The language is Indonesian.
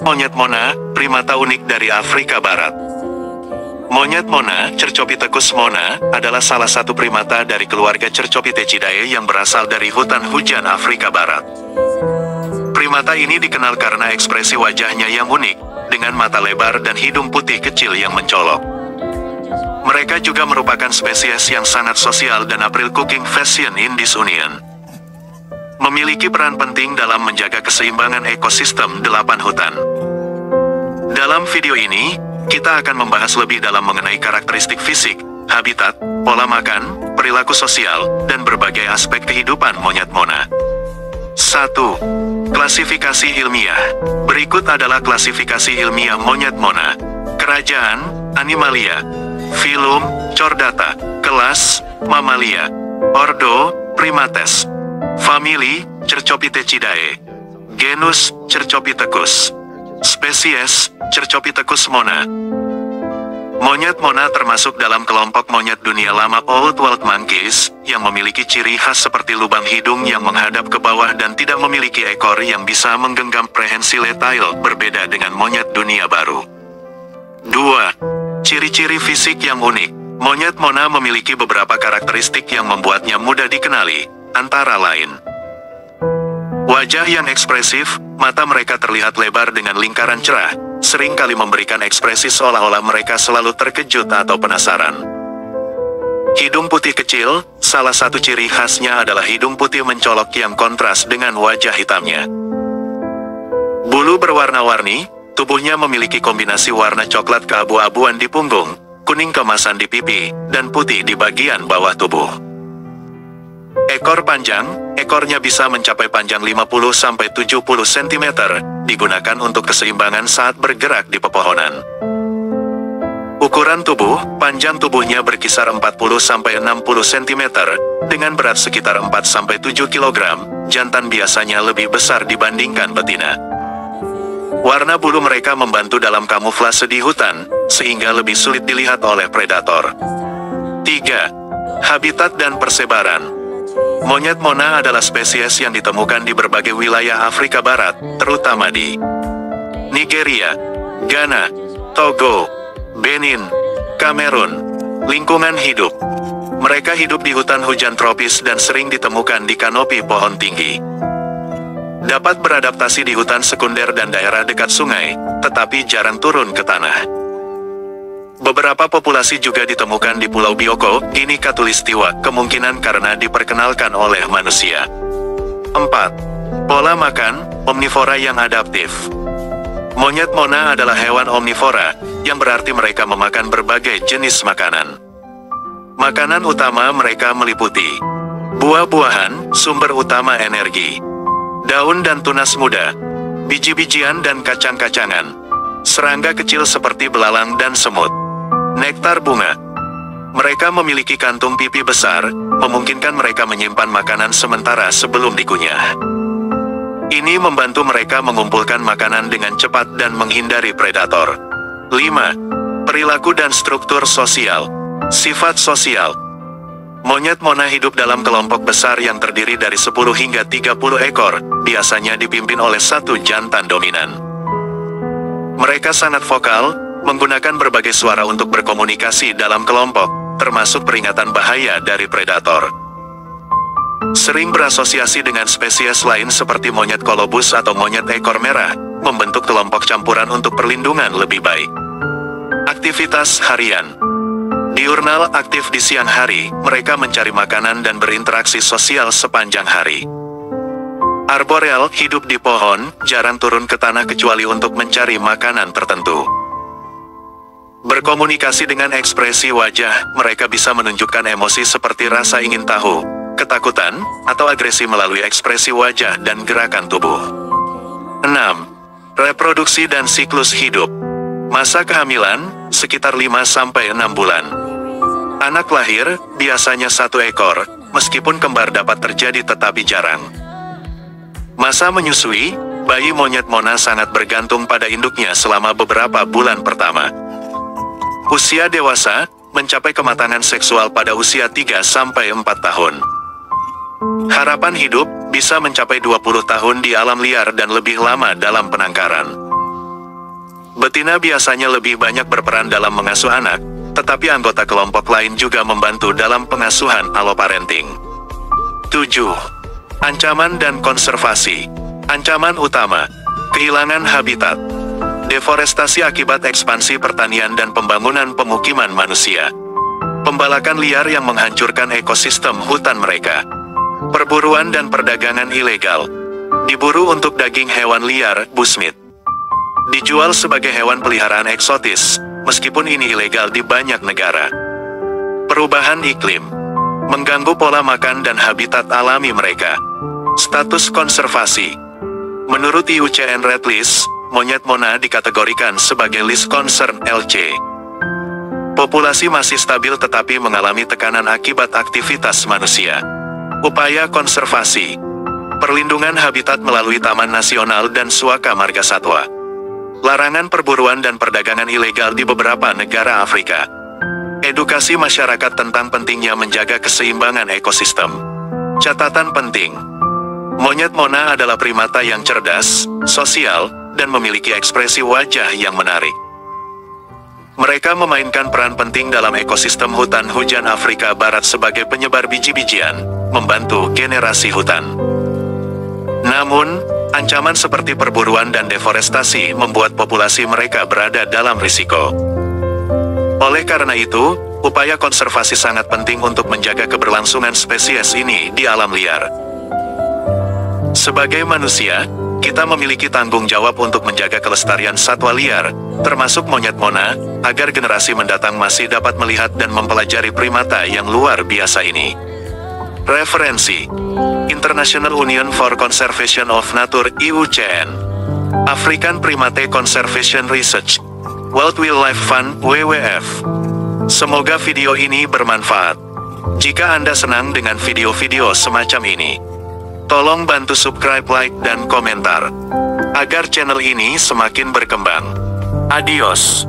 Monyet Mona, primata unik dari Afrika Barat. Monyet Mona, Cercopithecus mona, adalah salah satu primata dari keluarga Cercopithecidae yang berasal dari hutan hujan Afrika Barat. Primata ini dikenal karena ekspresi wajahnya yang unik, dengan mata lebar dan hidung putih kecil yang mencolok. Mereka juga merupakan spesies yang sangat sosial dan April cooking fashion in this union. Memiliki peran penting dalam menjaga keseimbangan ekosistem 8 hutan. Dalam video ini, kita akan membahas lebih dalam mengenai karakteristik fisik, habitat, pola makan, perilaku sosial, dan berbagai aspek kehidupan monyet Mona. 1. Klasifikasi ilmiah. Berikut adalah klasifikasi ilmiah monyet Mona. Kerajaan, Animalia. Filum, Chordata. Kelas, Mamalia. Ordo, Primates. Famili, Cercopithecidae. Genus, Cercopithecus. Spesies, Cercopithecus mona. Monyet Mona termasuk dalam kelompok monyet dunia lama Old World Monkeys, yang memiliki ciri khas seperti lubang hidung yang menghadap ke bawah dan tidak memiliki ekor yang bisa menggenggam prehensile, berbeda dengan monyet dunia baru. 2. Ciri-ciri fisik yang unik. Monyet Mona memiliki beberapa karakteristik yang membuatnya mudah dikenali, antara lain: wajah yang ekspresif, mata mereka terlihat lebar dengan lingkaran cerah, seringkali memberikan ekspresi seolah-olah mereka selalu terkejut atau penasaran. Hidung putih kecil, salah satu ciri khasnya adalah hidung putih mencolok yang kontras dengan wajah hitamnya. Bulu berwarna-warni, tubuhnya memiliki kombinasi warna coklat keabu-abuan di punggung, kuning keemasan di pipi, dan putih di bagian bawah tubuh. Ekor panjang, ekornya bisa mencapai panjang 50-70 cm, digunakan untuk keseimbangan saat bergerak di pepohonan. Ukuran tubuh, panjang tubuhnya berkisar 40-60 cm, dengan berat sekitar 4-7 kg, jantan biasanya lebih besar dibandingkan betina. Warna bulu mereka membantu dalam kamuflase di hutan, sehingga lebih sulit dilihat oleh predator. 3. Habitat dan persebaran. Monyet Mona adalah spesies yang ditemukan di berbagai wilayah Afrika Barat, terutama di Nigeria, Ghana, Togo, Benin, Kamerun. Lingkungan hidup. Mereka hidup di hutan hujan tropis dan sering ditemukan di kanopi pohon tinggi. Dapat beradaptasi di hutan sekunder dan daerah dekat sungai, tetapi jarang turun ke tanah. Beberapa populasi juga ditemukan di Pulau Bioko, Gini Katulistiwa, kemungkinan karena diperkenalkan oleh manusia. 4. Pola makan, omnivora yang adaptif. Monyet Mona adalah hewan omnivora, yang berarti mereka memakan berbagai jenis makanan. Makanan utama mereka meliputi buah-buahan, sumber utama energi, daun dan tunas muda, biji-bijian dan kacang-kacangan, serangga kecil seperti belalang dan semut, nektar bunga. Mereka memiliki kantung pipi besar, memungkinkan mereka menyimpan makanan sementara sebelum dikunyah. Ini membantu mereka mengumpulkan makanan dengan cepat dan menghindari predator. 5. Perilaku dan struktur sosial. Sifat sosial. Monyet Mona hidup dalam kelompok besar yang terdiri dari 10 hingga 30 ekor, biasanya dipimpin oleh satu jantan dominan. Mereka sangat vokal, menggunakan berbagai suara untuk berkomunikasi dalam kelompok, termasuk peringatan bahaya dari predator. Sering berasosiasi dengan spesies lain seperti monyet kolobus atau monyet ekor merah, membentuk kelompok campuran untuk perlindungan lebih baik. Aktivitas harian. Diurnal, aktif di siang hari, mereka mencari makanan dan berinteraksi sosial sepanjang hari. Arboreal, hidup di pohon, jarang turun ke tanah kecuali untuk mencari makanan tertentu. Berkomunikasi dengan ekspresi wajah, mereka bisa menunjukkan emosi seperti rasa ingin tahu, ketakutan, atau agresi melalui ekspresi wajah dan gerakan tubuh. 6. Reproduksi dan siklus hidup. Masa kehamilan, sekitar 5-6 bulan. Anak lahir, biasanya 1 ekor, meskipun kembar dapat terjadi tetapi jarang. Masa menyusui, bayi monyet Mona sangat bergantung pada induknya selama beberapa bulan pertama. Usia dewasa, mencapai kematangan seksual pada usia 3-4 tahun. Harapan hidup, bisa mencapai 20 tahun di alam liar dan lebih lama dalam penangkaran. Betina biasanya lebih banyak berperan dalam mengasuh anak, tetapi anggota kelompok lain juga membantu dalam pengasuhan alloparenting. 7. Ancaman dan konservasi. Ancaman utama: kehilangan habitat. Deforestasi akibat ekspansi pertanian dan pembangunan pemukiman manusia. Pembalakan liar yang menghancurkan ekosistem hutan mereka. Perburuan dan perdagangan ilegal. Diburu untuk daging hewan liar, bushmeat. Dijual sebagai hewan peliharaan eksotis, meskipun ini ilegal di banyak negara. Perubahan iklim. Mengganggu pola makan dan habitat alami mereka. Status konservasi. Menurut IUCN Red List, monyet Mona dikategorikan sebagai List Concern LC. Populasi masih stabil tetapi mengalami tekanan akibat aktivitas manusia. Upaya konservasi. Perlindungan habitat melalui Taman Nasional dan Suaka Marga Satwa. Larangan perburuan dan perdagangan ilegal di beberapa negara Afrika. Edukasi masyarakat tentang pentingnya menjaga keseimbangan ekosistem. Catatan penting: monyet Mona adalah primata yang cerdas, sosial, dan memiliki ekspresi wajah yang menarik. Mereka memainkan peran penting dalam ekosistem hutan hujan Afrika Barat sebagai penyebar biji-bijian, membantu generasi hutan. Namun, ancaman seperti perburuan dan deforestasi membuat populasi mereka berada dalam risiko. Oleh karena itu, upaya konservasi sangat penting untuk menjaga keberlangsungan spesies ini di alam liar. Sebagai manusia, kita memiliki tanggung jawab untuk menjaga kelestarian satwa liar, termasuk monyet Mona, agar generasi mendatang masih dapat melihat dan mempelajari primata yang luar biasa ini. Referensi: International Union for Conservation of Nature (IUCN), African Primate Conservation Research, World Wildlife Fund (WWF). Semoga video ini bermanfaat. Jika Anda senang dengan video-video semacam ini, tolong bantu subscribe, like, dan komentar, agar channel ini semakin berkembang. Adios.